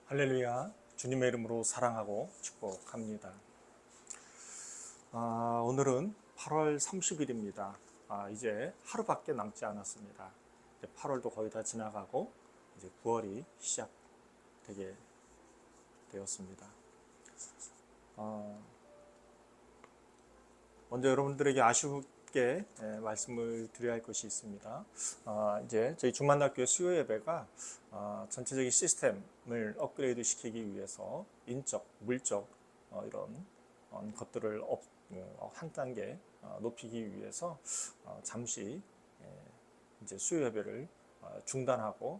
할렐루야. 주님의 이름으로 사랑하고 축복합니다. 오늘은 8월 30일입니다. 이제 하루밖에 남지 않았습니다. 이제 8월도 거의 다 지나가고 이제 9월이 시작되게 되었습니다. 먼저 여러분들에게 아쉽게 말씀을 드려야 할 것이 있습니다. 이제 저희 주만학교의 수요 예배가 전체적인 시스템을 업그레이드 시키기 위해서 인적, 물적 이런 것들을 한 단계 높이기 위해서 잠시 이제 수요 예배를 중단하고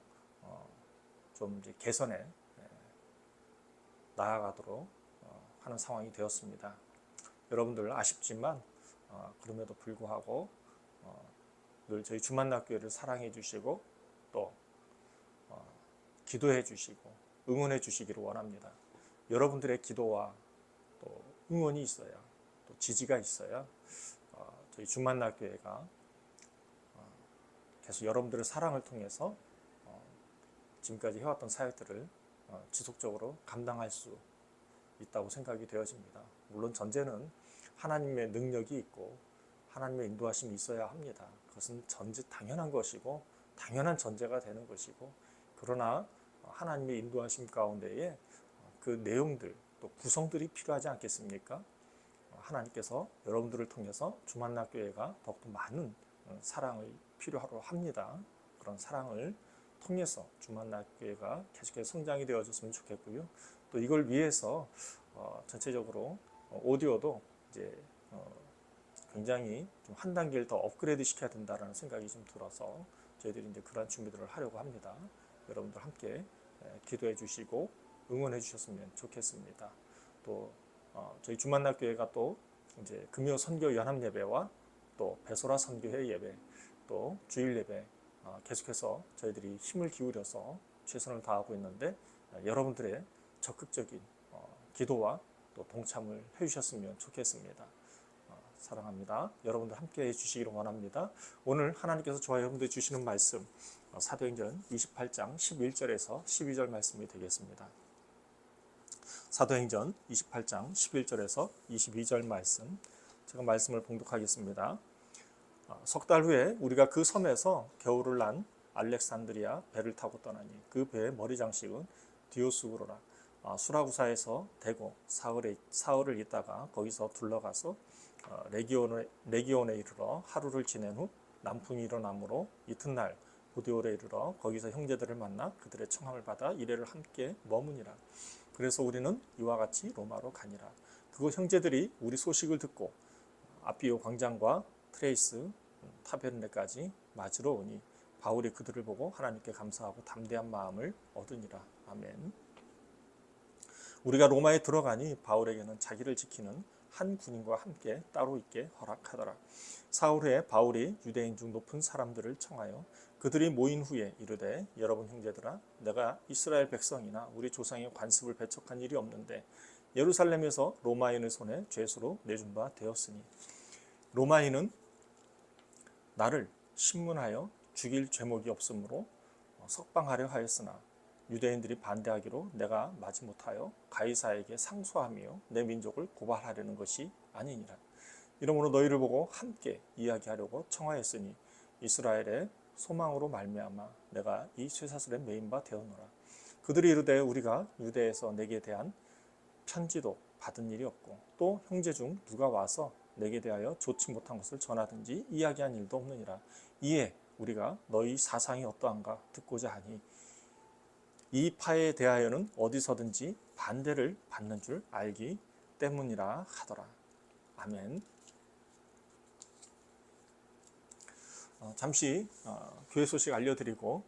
좀 이제 개선에 나아가도록 하는 상황이 되었습니다. 여러분들 아쉽지만 그럼에도 불구하고 늘 저희 주만학교를 사랑해 주시고 또 기도해 주시고 응원해 주시기를 원합니다. 여러분들의 기도와 또 응원이 있어야 또 지지가 있어야 저희 주만학교회가 계속 여러분들의 사랑을 통해서 지금까지 해왔던 사역들을 지속적으로 감당할 수 있다고 생각이 되어집니다. 물론 전제는 하나님의 능력이 있고 하나님의 인도하심이 있어야 합니다. 그것은 당연한 것이고 당연한 전제가 되는 것이고, 그러나 하나님의 인도하심 가운데에 그 내용들 또 구성들이 필요하지 않겠습니까? 하나님께서 여러분들을 통해서 주만학교회가 더욱더 많은 사랑을 필요로 합니다. 그런 사랑을 통해서 주만학교회가 계속해서 성장이 되어졌으면 좋겠고요. 또 이걸 위해서 전체적으로 오디오도 이제 굉장히 좀 한 단계를 더 업그레이드 시켜야 된다는 생각이 좀 들어서 저희들이 이제 그런 준비들을 하려고 합니다. 여러분들 함께 기도해 주시고 응원해 주셨으면 좋겠습니다. 또 저희 주만학교회가 또 이제 금요 선교 연합 예배와 또 베소라 선교회 예배 또 주일 예배 계속해서 저희들이 힘을 기울여서 최선을 다하고 있는데 여러분들의 적극적인 기도와 또 동참을 해주셨으면 좋겠습니다. 사랑합니다. 여러분들 함께 해주시기를 원합니다. 오늘 하나님께서 저와 여러분들 주시는 말씀 사도행전 28장 11절에서 12절 말씀이 되겠습니다. 사도행전 28장 11절에서 22절 말씀, 제가 말씀을 봉독하겠습니다. 석 달 후에 우리가 그 섬에서 겨울을 난 알렉산드리아 배를 타고 떠나니 그 배의 머리 장식은 디오스구로라. 수라구사에서 대고 사흘을 있다가 거기서 둘러가서 레기온에 이르러 하루를 지낸 후 남풍이 일어나므로 이튿날 보디올에 이르러 거기서 형제들을 만나 그들의 청함을 받아 이레를 함께 머무니라. 그래서 우리는 이와 같이 로마로 가니라. 그곳 형제들이 우리 소식을 듣고 아피오 광장과 트레이스 타베르네까지 맞으러 오니 바울이 그들을 보고 하나님께 감사하고 담대한 마음을 얻으니라. 아멘. 우리가 로마에 들어가니 바울에게는 자기를 지키는 한 군인과 함께 따로 있게 허락하더라. 사흘 후에 바울이 유대인 중 높은 사람들을 청하여 그들이 모인 후에 이르되, 여러분 형제들아, 내가 이스라엘 백성이나 우리 조상의 관습을 배척한 일이 없는데 예루살렘에서 로마인의 손에 죄수로 내준 바 되었으니 로마인은 나를 신문하여 죽일 죄목이 없으므로 석방하려 하였으나 유대인들이 반대하기로 내가 마지못하여 가이사에게 상소하며 내 민족을 고발하려는 것이 아니니라. 이러므로 너희를 보고 함께 이야기하려고 청하였으니 이스라엘의 소망으로 말미암아 내가 이 쇠사슬에 매인 바 되었노라. 그들이 이르되, 우리가 유대에서 내게 대한 편지도 받은 일이 없고 또 형제 중 누가 와서 내게 대하여 좋지 못한 것을 전하든지 이야기한 일도 없느니라. 이에 우리가 너희 사상이 어떠한가 듣고자 하니 이 파에 대하여는 어디서든지 반대를 받는 줄 알기 때문이라 하더라. 아멘. 잠시 교회 소식 알려드리고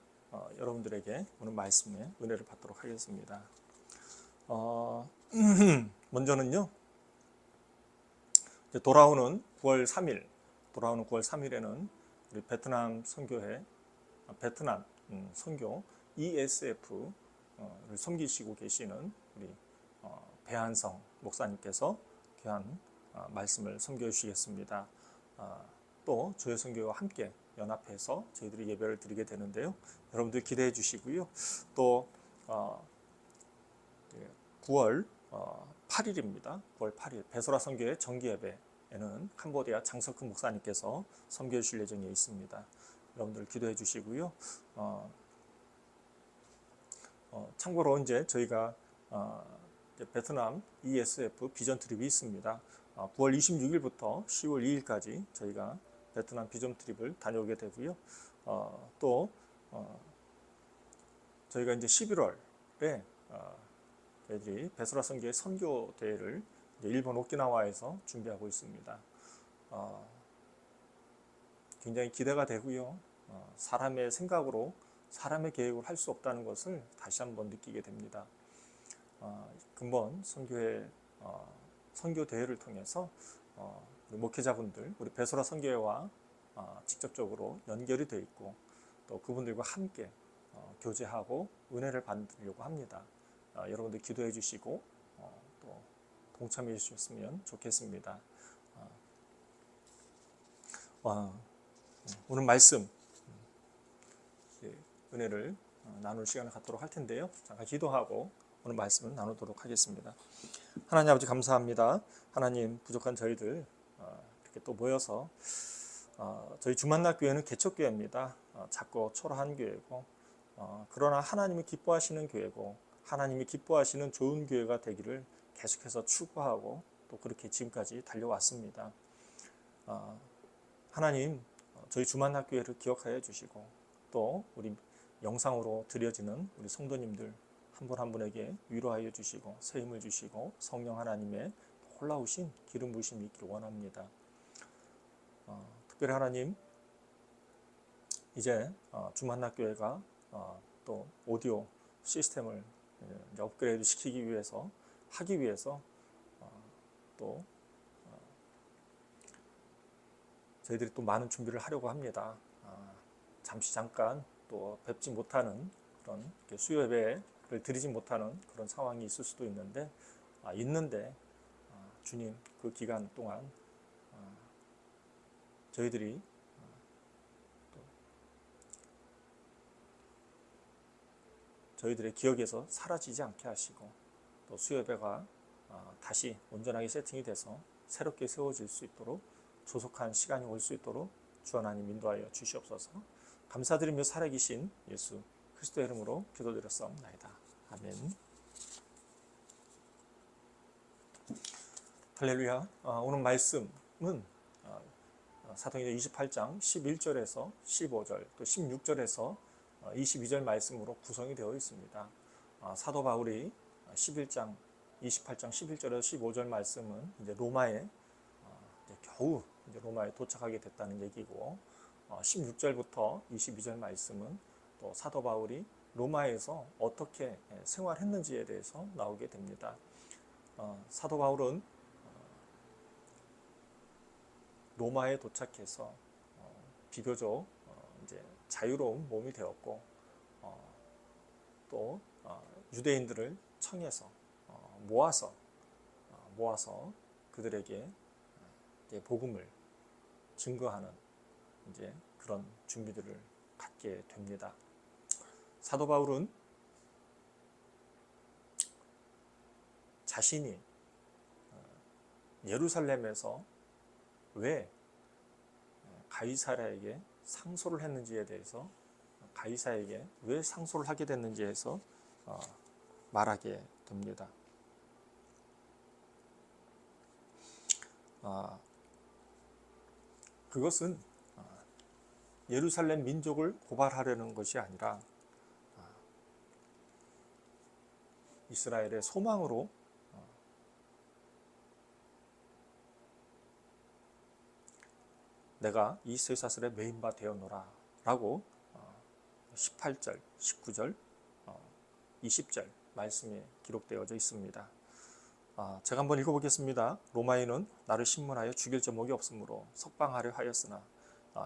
여러분들에게 오늘 말씀에 은혜를 받도록 하겠습니다. 먼저는요, 돌아오는 9월 3일에는 우리 베트남 선교회, 베트남 선교 ESF를 섬기시고 계시는 우리 배한성 목사님께서 귀한 말씀을 섬겨주시겠습니다. 또 조혜 선교와 함께 연합해서 저희들이 예배를 드리게 되는데요. 여러분들 기대해 주시고요. 또 9월 8일입니다. 9월 8일 베소라 선교회 정기 예배에는 캄보디아 장석훈 목사님께서 선교해 주실 예정에 있습니다. 여러분들 기도해 주시고요. 참고로 이제 저희가 베트남 ESF 비전 트립이 있습니다. 9월 26일부터 10월 2일까지 저희가 베트남 비전 트립을 다녀오게 되고요. 또 저희가 이제 11월에 저희들이 베소라 선교회 선교 대회를 일본 오키나와에서 준비하고 있습니다. 굉장히 기대가 되고요. 사람의 생각으로 사람의 계획으로 할 수 없다는 것을 다시 한번 느끼게 됩니다. 근본 선교회 선교 대회를 통해서 우리 목회자분들, 우리 베소라 선교회와 직접적으로 연결이 되어 있고 또 그분들과 함께 교제하고 은혜를 받으려고 합니다. 여러분들 기도해 주시고 또 동참해 주셨으면 좋겠습니다. 오늘 말씀 은혜를 나눌 시간을 갖도록 할 텐데요. 잠깐 기도하고 오늘 말씀을 나누도록 하겠습니다. 하나님 아버지 감사합니다. 하나님 부족한 저희들 이렇게 또 모여서 저희 주만나교회는 개척교회입니다. 작고 초라한 교회고 그러나 하나님이 기뻐하시는 교회고 하나님이 기뻐하시는 좋은 교회가 되기를 계속해서 추구하고 또 그렇게 지금까지 달려왔습니다. 하나님 저희 주만나교회를 기억하여 주시고 또 우리 영상으로 드려지는 우리 성도님들 한 분 한 분에게 위로하여 주시고 새 힘을 주시고 성령 하나님의 놀라우신 기름 부으심이 있기를 원합니다. 특별히 하나님 이제 주만나교회가 또 오디오 시스템을 이제 업그레이드 시키기 위해서 하기 위해서 또 저희들이 또 많은 준비를 하려고 합니다. 잠깐 또 뵙지 못하는 그런 수요 예배를 드리지 못하는 그런 상황이 있을 수도 있는데 주님 그 기간 동안 저희들이 저희들의 기억에서 사라지지 않게 하시고 또 수요 예배가 다시 온전하게 세팅이 돼서 새롭게 세워질 수 있도록 조속한 시간이 올 수 있도록 주 하나님 인도하여 주시옵소서. 감사드리며 살아계신 예수 그리스도의 이름으로 기도드렸사옵나이다. 아멘. 할렐루야. 오늘 말씀은 사도행전 28장 11절에서 15절 또 16절에서 22절 말씀으로 구성이 되어 있습니다. 사도 바울이 28장 11절에서 15절 말씀은 이제 로마에 겨우 이제 로마에 도착하게 됐다는 얘기고 16절부터 22절 말씀은 또 사도 바울이 로마에서 어떻게 생활했는지에 대해서 나오게 됩니다. 사도 바울은 로마에 도착해서 비교적 이제 자유로운 몸이 되었고 또 유대인들을 청해서 모아서 그들에게 이제 복음을 증거하는 이제 그런 준비들을 갖게 됩니다. 사도 바울은 자신이 예루살렘에서 왜 가이사랴에게 상소를 했는지에 대해서 가이사에게 왜 상소를 하게 됐는지에서 말하게 됩니다. 그것은 예루살렘 민족을 고발하려는 것이 아니라 이스라엘의 소망으로 내가 이 쇠사슬에 매인바 되었노라 라고 18절, 19절, 20절 말씀에 기록되어져 있습니다. 제가 한번 읽어보겠습니다. 로마인은 나를 신문하여 죽일 제목이 없으므로 석방하려 하였으나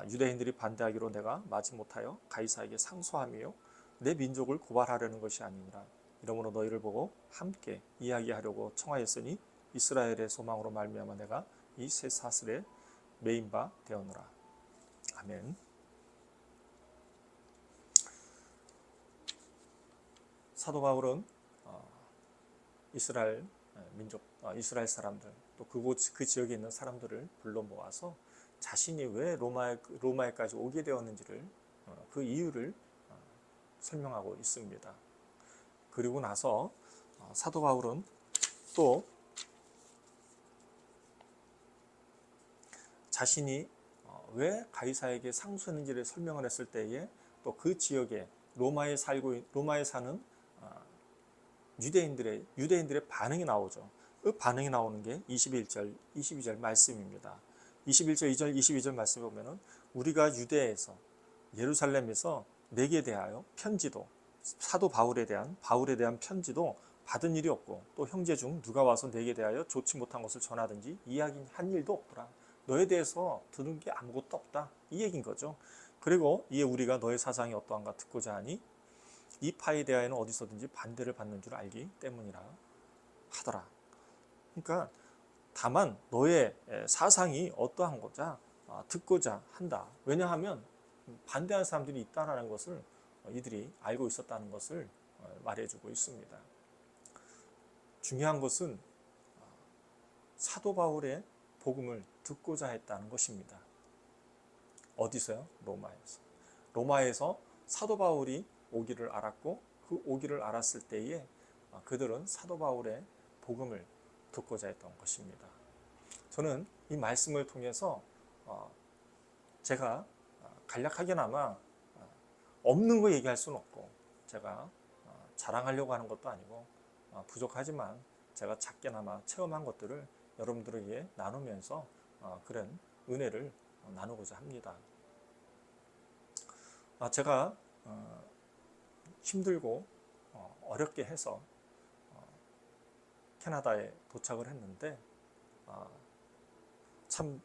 유대인들이 반대하기로 내가 마지 못하여 가이사에게 상소하며 내 민족을 고발하려는 것이 아니니라. 이러므로 너희를 보고 함께 이야기하려고 청하였으니 이스라엘의 소망으로 말미암아 내가 이 새 사슬에 매인 바 되었노라. 아멘. 사도 바울은 이스라엘 민족, 이스라엘 사람들, 또 그 지역에 있는 사람들을 불러 모아서 자신이 왜 로마에까지 오게 되었는지를 그 이유를 설명하고 있습니다. 그리고 나서 사도 바울은 또 자신이 왜 가이사에게 상수했는지를 설명을 했을 때에 또 그 지역에 로마에 사는 유대인들의 반응이 나오죠. 그 반응이 나오는 게 21절, 22절 말씀입니다. 21절, 2절, 22절 말씀에 보면은 우리가 유대에서 예루살렘에서 내게 대하여 편지도 사도 바울에 대한 편지도 받은 일이 없고 또 형제 중 누가 와서 내게 대하여 좋지 못한 것을 전하든지 이야기한 일도 없더라. 너에 대해서 들은 게 아무것도 없다. 이 얘기인 거죠. 그리고 이에 우리가 너의 사상이 어떠한가 듣고자 하니 이 파에 대하여는 어디서든지 반대를 받는 줄 알기 때문이라 하더라. 그러니까 다만 너의 사상이 어떠한 거자 듣고자 한다. 왜냐하면 반대하는 사람들이 있다는 것을 이들이 알고 있었다는 것을 말해주고 있습니다. 중요한 것은 사도 바울의 복음을 듣고자 했다는 것입니다. 어디서요? 로마에서. 로마에서 사도 바울이 오기를 알았고 그 오기를 알았을 때에 그들은 사도 바울의 복음을 듣고자 했던 것입니다. 저는 이 말씀을 통해서 제가 간략하게나마 없는 거 얘기할 수는 없고 제가 자랑하려고 하는 것도 아니고 부족하지만 제가 작게나마 체험한 것들을 여러분들에게 나누면서 그런 은혜를 나누고자 합니다. 제가 힘들고 어렵게 해서 캐나다에 도착을 했는데 참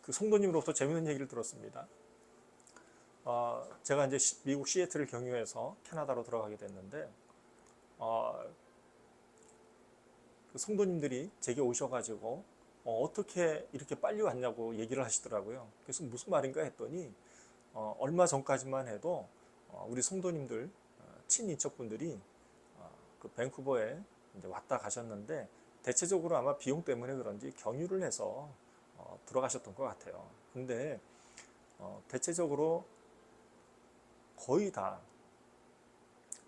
그 성도님으로부터 재미있는 얘기를 들었습니다. 제가 이제 미국 시애틀을 경유해서 캐나다로 들어가게 됐는데 그 성도님들이 제게 오셔가지고 어떻게 이렇게 빨리 왔냐고 얘기를 하시더라고요. 그래서 무슨 말인가 했더니 얼마 전까지만 해도 우리 성도님들 친인척분들이 그 밴쿠버에 이제 왔다 가셨는데 대체적으로 아마 비용 때문에 그런지 경유를 해서 들어가셨던 것 같아요. 근데 대체적으로 거의 다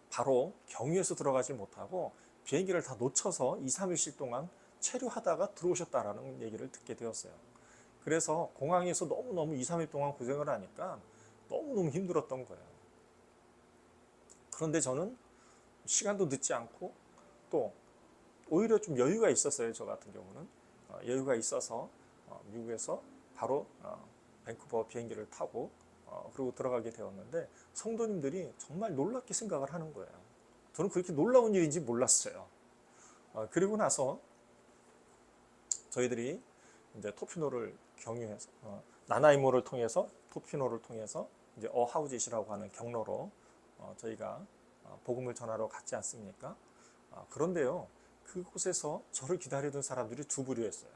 바로 경유해서 들어가지 못하고 비행기를 다 놓쳐서 2, 3일씩 동안 체류하다가 들어오셨다라는 얘기를 듣게 되었어요. 그래서 공항에서 너무너무 2, 3일 동안 고생을 하니까 너무너무 힘들었던 거예요. 그런데 저는 시간도 늦지 않고 또 오히려 좀 여유가 있었어요. 저 같은 경우는 여유가 있어서 미국에서 바로 밴쿠버 비행기를 타고 그리고 들어가게 되었는데 성도님들이 정말 놀랍게 생각을 하는 거예요. 저는 그렇게 놀라운 일인지 몰랐어요. 그리고 나서 저희들이 이제 토피노를 경유해서 나나이모를 통해서 토피노를 통해서 이제 어하우짓이라고 하는 경로로 저희가 복음을 전하러 갔지 않습니까? 그런데요, 그곳에서 저를 기다리던 사람들이 두 부류였어요.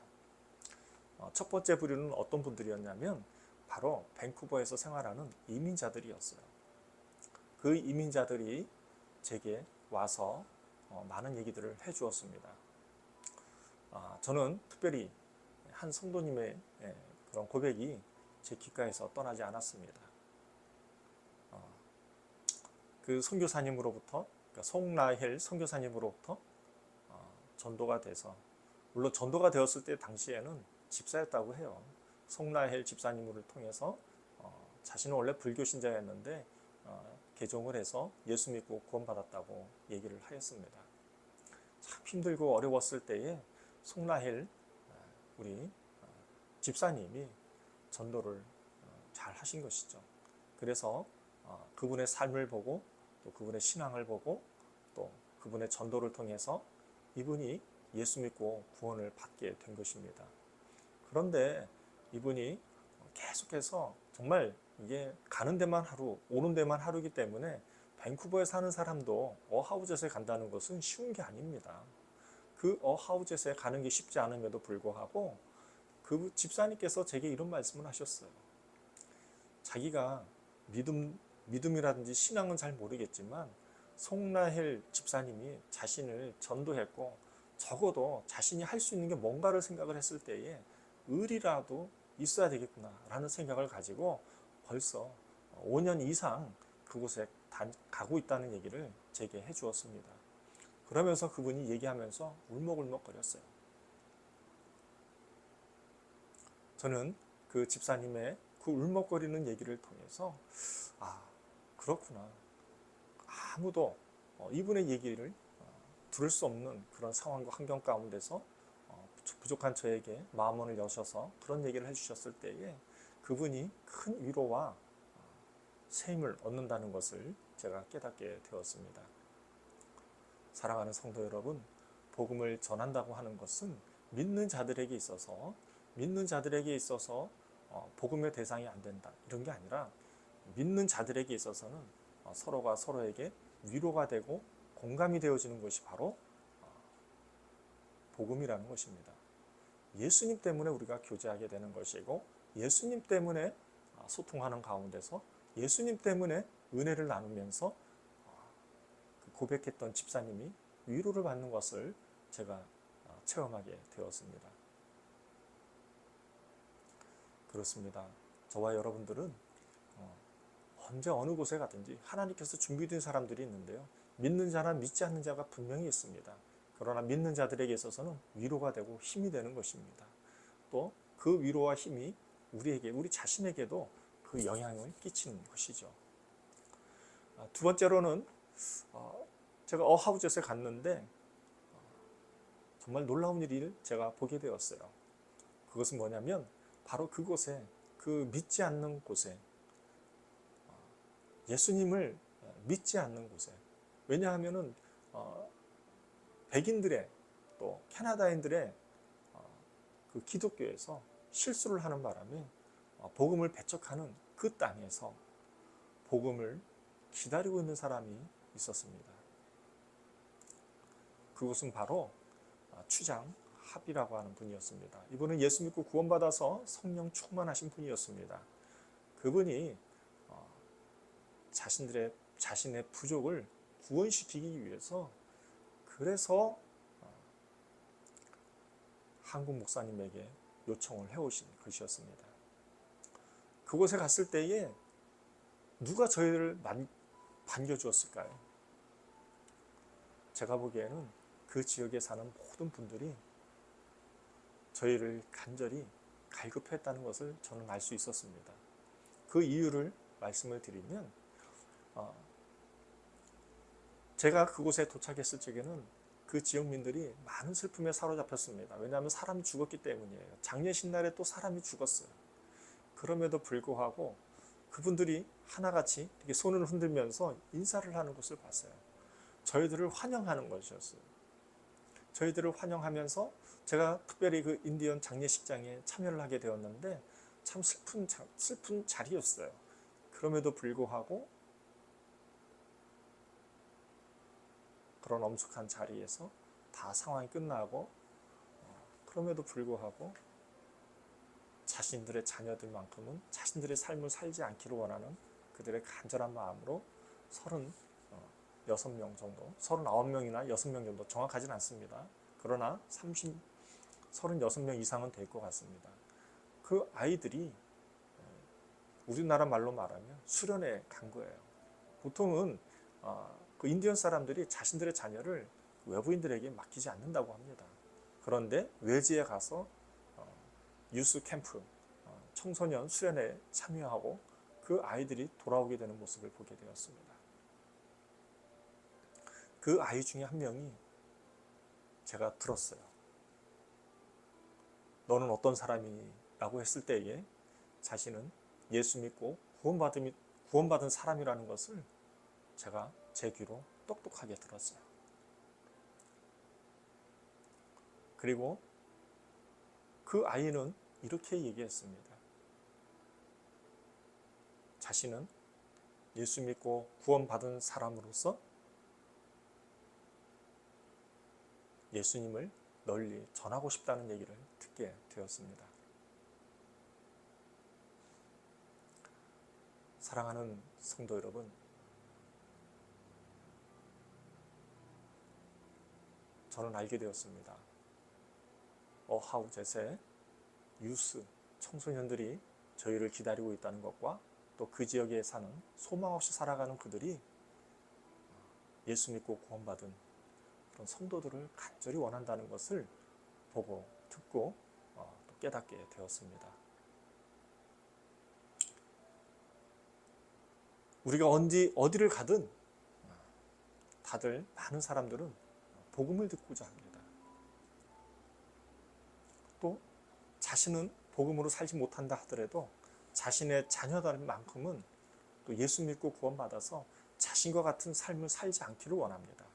첫 번째 부류는 어떤 분들이었냐면 바로 밴쿠버에서 생활하는 이민자들이었어요. 그 이민자들이 제게 와서 많은 얘기들을 해주었습니다. 저는 특별히 한 성도님의 그런 고백이 제 귓가에서 떠나지 않았습니다. 그 선교사님으로부터, 그러니까 송라헬 선교사님으로부터 전도가 돼서, 물론 전도가 되었을 때 당시에는 집사였다고 해요. 송라헬 집사님을 통해서 자신은 원래 불교 신자였는데 개종을 해서 예수 믿고 구원받았다고 얘기를 하였습니다. 참 힘들고 어려웠을 때에 송라헬 우리 집사님이 전도를 잘 하신 것이죠. 그래서 그분의 삶을 보고 또 그분의 신앙을 보고 또 그분의 전도를 통해서 이분이 예수 믿고 구원을 받게 된 것입니다. 그런데 이분이 계속해서 정말 이게 가는 데만 하루, 오는 데만 하루이기 때문에 밴쿠버에 사는 사람도 어하우젯에 간다는 것은 쉬운 게 아닙니다. 그 어하우젯에 가는 게 쉽지 않음에도 불구하고 그 집사님께서 제게 이런 말씀을 하셨어요. 자기가 믿음이라든지 신앙은 잘 모르겠지만 송라헬 집사님이 자신을 전도했고 적어도 자신이 할 수 있는 게 뭔가를 생각을 했을 때에 을이라도 있어야 되겠구나라는 생각을 가지고 벌써 5년 이상 그곳에 가고 있다는 얘기를 제게 해주었습니다. 그러면서 그분이 얘기하면서 울먹울먹거렸어요. 저는 그 집사님의 그 울먹거리는 얘기를 통해서 그렇구나. 아무도 이분의 얘기를 들을 수 없는 그런 상황과 환경 가운데서 부족한 저에게 마음문을 여셔서 그런 얘기를 해주셨을 때에 그분이 큰 위로와 새 힘을 얻는다는 것을 제가 깨닫게 되었습니다. 사랑하는 성도 여러분, 복음을 전한다고 하는 것은 믿는 자들에게 있어서 복음의 대상이 안 된다 이런 게 아니라 믿는 자들에게 있어서는 서로가 서로에게 위로가 되고 공감이 되어지는 것이 바로 복음이라는 것입니다. 예수님 때문에 우리가 교제하게 되는 것이고 예수님 때문에 소통하는 가운데서 예수님 때문에 은혜를 나누면서 고백했던 집사님이 위로를 받는 것을 제가 체험하게 되었습니다. 그렇습니다. 저와 여러분들은 언제 어느 곳에 가든지 하나님께서 준비된 사람들이 있는데요. 믿는 자나 믿지 않는 자가 분명히 있습니다. 그러나 믿는 자들에게 있어서는 위로가 되고 힘이 되는 것입니다. 또 그 위로와 힘이 우리 자신에게도 그 영향을 끼치는 것이죠. 두 번째로는 제가 어하우젯에 갔는데 정말 놀라운 일을 제가 보게 되었어요. 그것은 뭐냐면 바로 그곳에 그 믿지 않는 곳에 예수님을 믿지 않는 곳에 왜냐하면은 백인들의 또 캐나다인들의 그 기독교에서 실수를 하는 바람에 복음을 배척하는 그 땅에서 복음을 기다리고 있는 사람이 있었습니다. 그곳은 바로 추장 합이라고 하는 분이었습니다. 이분은 예수 믿고 구원받아서 성령 충만하신 분이었습니다. 그분이 자신의 부족을 구원시키기 위해서 그래서 한국 목사님에게 요청을 해오신 것이었습니다. 그곳에 갔을 때에 누가 저희를 반겨주었을까요? 제가 보기에는 그 지역에 사는 모든 분들이 저희를 간절히 갈급했다는 것을 저는 알 수 있었습니다. 그 이유를 말씀을 드리면 제가 그곳에 도착했을 적에는 그 지역민들이 많은 슬픔에 사로잡혔습니다. 왜냐하면 사람이 죽었기 때문이에요. 장례식날에 또 사람이 죽었어요. 그럼에도 불구하고 그분들이 하나같이 이렇게 손을 흔들면서 인사를 하는 것을 봤어요. 저희들을 환영하는 것이었어요. 저희들을 환영하면서 제가 특별히 그 인디언 장례식장에 참여를 하게 되었는데 참 슬픈 자리였어요. 그럼에도 불구하고 그런 엄숙한 자리에서 다 상황이 끝나고 그럼에도 불구하고 자신들의 자녀들만큼은 자신들의 삶을 살지 않기를 원하는 그들의 간절한 마음으로 36명 정도, 39명이나 6명 정도 정확하진 않습니다. 그러나 36명 이상은 될 것 같습니다. 그 아이들이 우리나라 말로 말하면 수련회 간 거예요. 보통은 그 인디언 사람들이 자신들의 자녀를 외부인들에게 맡기지 않는다고 합니다. 그런데 외지에 가서 유스 캠프, 청소년 수련회에 참여하고 그 아이들이 돌아오게 되는 모습을 보게 되었습니다. 그 아이 중에 한 명이 제가 들었어요. 너는 어떤 사람이니? 라고 했을 때에 자신은 예수 믿고 구원받은 사람이라는 것을 제가 제 귀로 똑똑하게 들었어요. 그리고 그 아이는 이렇게 얘기했습니다. 자신은 예수 믿고 구원받은 사람으로서 예수님을 널리 전하고 싶다는 얘기를 듣게 되었습니다. 사랑하는 성도 여러분, 저는 알게 되었습니다. 어하우젯의 유스, 청소년들이 저희를 기다리고 있다는 것과 또 그 지역에 사는 소망 없이 살아가는 그들이 예수 믿고 구원받은 그런 성도들을 간절히 원한다는 것을 보고 듣고 또 깨닫게 되었습니다. 우리가 어디를 가든 다들 많은 사람들은 복음을 듣고자 합니다. 또 자신은 복음으로 살지 못한다 하더라도 자신의 자녀들만큼은 또 예수 믿고 구원받아서 자신과 같은 삶을 살지 않기를 원합니다.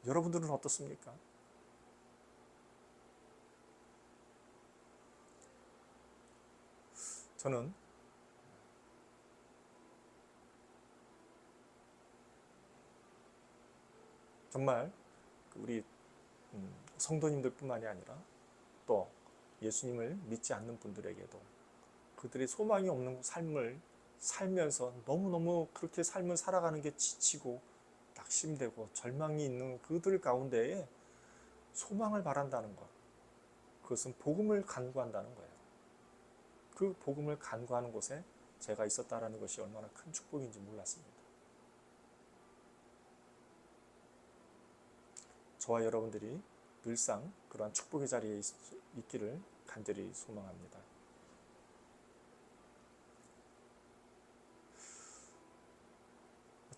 여러분들은 어떻습니까? 저는 정말 우리 성도님들뿐만이 아니라 또 예수님을 믿지 않는 분들에게도 그들의 소망이 없는 삶을 살면서 너무너무 그렇게 삶을 살아가는 게 지치고 낙심되고 절망이 있는 그들 가운데에 소망을 바란다는 것, 그것은 복음을 간구한다는 거예요. 그 복음을 간구하는 곳에 제가 있었다라는 것이 얼마나 큰 축복인지 몰랐습니다. 저와 여러분들이 늘상 그러한 축복의 자리에 있기를 간절히 소망합니다.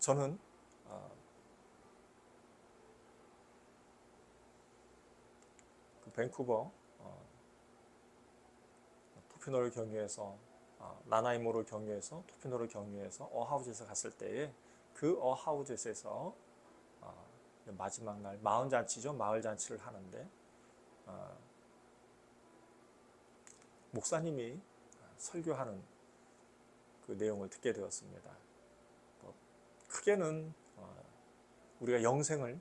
저는 밴쿠버 토피노를 경유해서 나나이모를 경유해서 토피노를 경유해서 어하우젯에 갔을 때에 그 어하우젯에서 마지막 날 마흔 잔치죠. 마을 잔치를 하는데 목사님이 설교하는 그 내용을 듣게 되었습니다. 크게는 우리가 영생을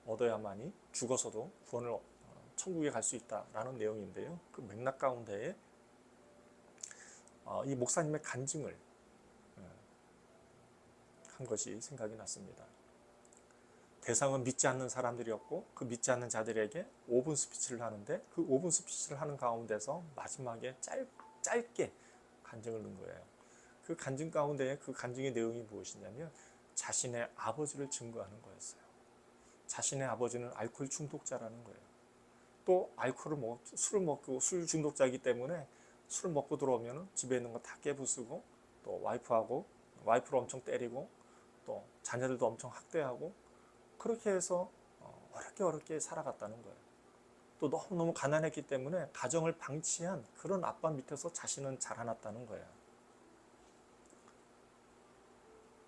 얻어야만이 죽어서도 구원을 천국에 갈 수 있다라는 내용인데요. 그 맥락 가운데에 이 목사님의 간증을 한 것이 생각이 났습니다. 대상은 믿지 않는 사람들이었고 그 믿지 않는 자들에게 5분 스피치를 하는데 그 5분 스피치를 하는 가운데서 마지막에 짧게 간증을 넣은 거예요. 그 간증 가운데 그 간증의 내용이 무엇이냐면 자신의 아버지를 증거하는 거였어요. 자신의 아버지는 알코올 중독자라는 거예요. 또 술을 먹고 술 중독자이기 때문에 술을 먹고 들어오면 집에 있는 거 다 깨부수고 또 와이프를 엄청 때리고 또 자녀들도 엄청 학대하고 그렇게 해서 어렵게 살아갔다는 거예요. 또 너무너무 가난했기 때문에 가정을 방치한 그런 아빠 밑에서 자신은 자라났다는 거예요.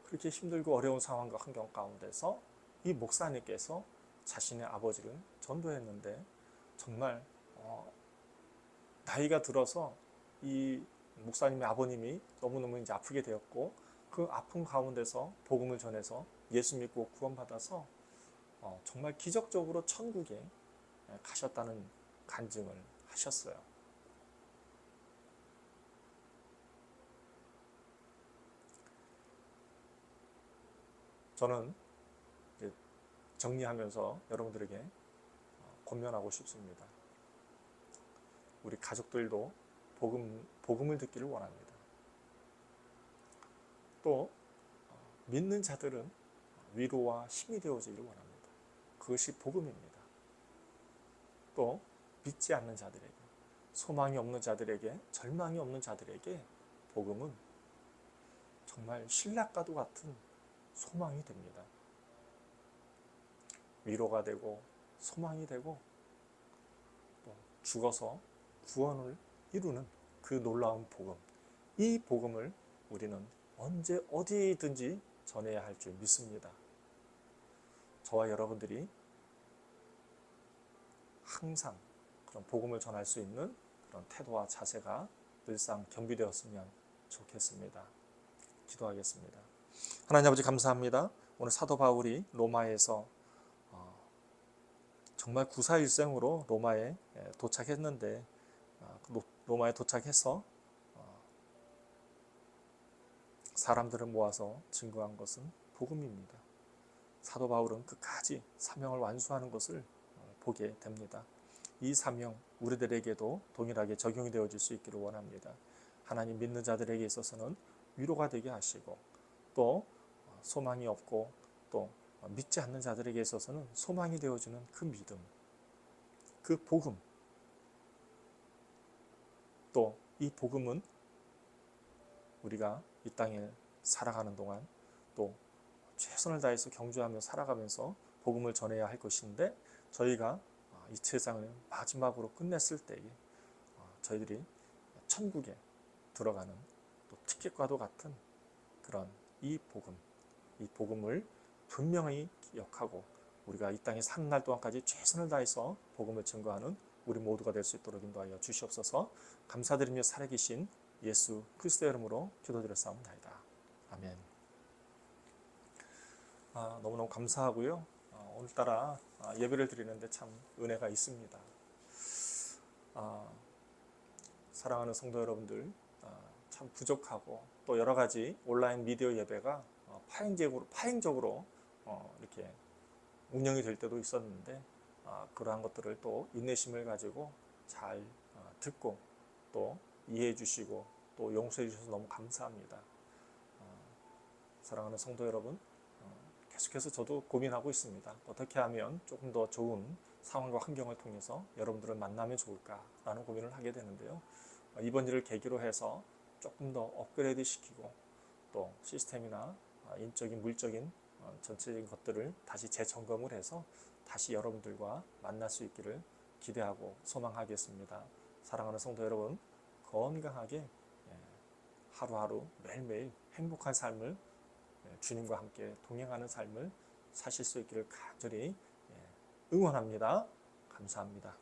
그렇게 힘들고 어려운 상황과 환경 가운데서 이 목사님께서 자신의 아버지를 전도했는데 정말 나이가 들어서 이 목사님의 아버님이 너무너무 이제 아프게 되었고 그 아픈 가운데서 복음을 전해서 예수 믿고 구원받아서 정말 기적적으로 천국에 가셨다는 간증을 하셨어요. 저는 정리하면서 여러분들에게 권면하고 싶습니다. 우리 가족들도 복음을 듣기를 원합니다. 또 믿는 자들은 위로와 힘이 되어지기를 원합니다. 그것이 복음입니다. 또 믿지 않는 자들에게, 소망이 없는 자들에게, 절망이 없는 자들에게 복음은 정말 신랑과도 같은 소망이 됩니다. 위로가 되고 소망이 되고 또 죽어서 구원을 이루는 그 놀라운 복음, 이 복음을 우리는 언제 어디든지 전해야 할 줄 믿습니다. 저와 여러분들이 항상 그런 복음을 전할 수 있는 그런 태도와 자세가 늘상 겸비되었으면 좋겠습니다. 기도하겠습니다. 하나님 아버지 감사합니다. 오늘 사도 바울이 로마에서 정말 구사일생으로 로마에 도착했는데 로마에 도착해서 사람들을 모아서 증거한 것은 복음입니다. 사도 바울은 끝까지 사명을 완수하는 것을 보게 됩니다. 이 사명 우리들에게도 동일하게 적용이 되어질 수 있기를 원합니다. 하나님 믿는 자들에게 있어서는 위로가 되게 하시고, 또 소망이 없고 또 믿지 않는 자들에게 있어서는 소망이 되어주는 그 믿음, 그 복음, 또 이 복음은 우리가 이 땅에 살아가는 동안 또 최선을 다해서 경주하며 살아가면서 복음을 전해야 할 것인데, 저희가 이 세상을 마지막으로 끝냈을 때에 저희들이 천국에 들어가는 또 티켓과도 같은 그런 이 복음을 분명히 기억하고 우리가 이 땅에 사는 날 동안까지 최선을 다해서 복음을 증거하는 우리 모두가 될 수 있도록 인도하여 주시옵소서. 감사드리며 살아계신 예수 그리스도의 이름으로 기도드렸사옵나이다. 아멘. 너무너무 감사하고요. 오늘따라 예배를 드리는데 참 은혜가 있습니다. 사랑하는 성도 여러분들, 참 부족하고 또 여러 가지 온라인 미디어 예배가 파행적으로 이렇게 운영이 될 때도 있었는데, 그러한 것들을 또 인내심을 가지고 잘 듣고 또 이해해 주시고 또 용서해 주셔서 너무 감사합니다. 사랑하는 성도 여러분, 계속해서 저도 고민하고 있습니다. 어떻게 하면 조금 더 좋은 상황과 환경을 통해서 여러분들을 만나면 좋을까라는 고민을 하게 되는데요. 이번 일을 계기로 해서 조금 더 업그레이드 시키고 또 시스템이나 인적인 물적인 전체적인 것들을 다시 재점검을 해서 다시 여러분들과 만날 수 있기를 기대하고 소망하겠습니다. 사랑하는 성도 여러분, 건강하게 하루하루 매일매일 행복한 삶을 주님과 함께 동행하는 삶을 사실 수 있기를 간절히 응원합니다. 감사합니다.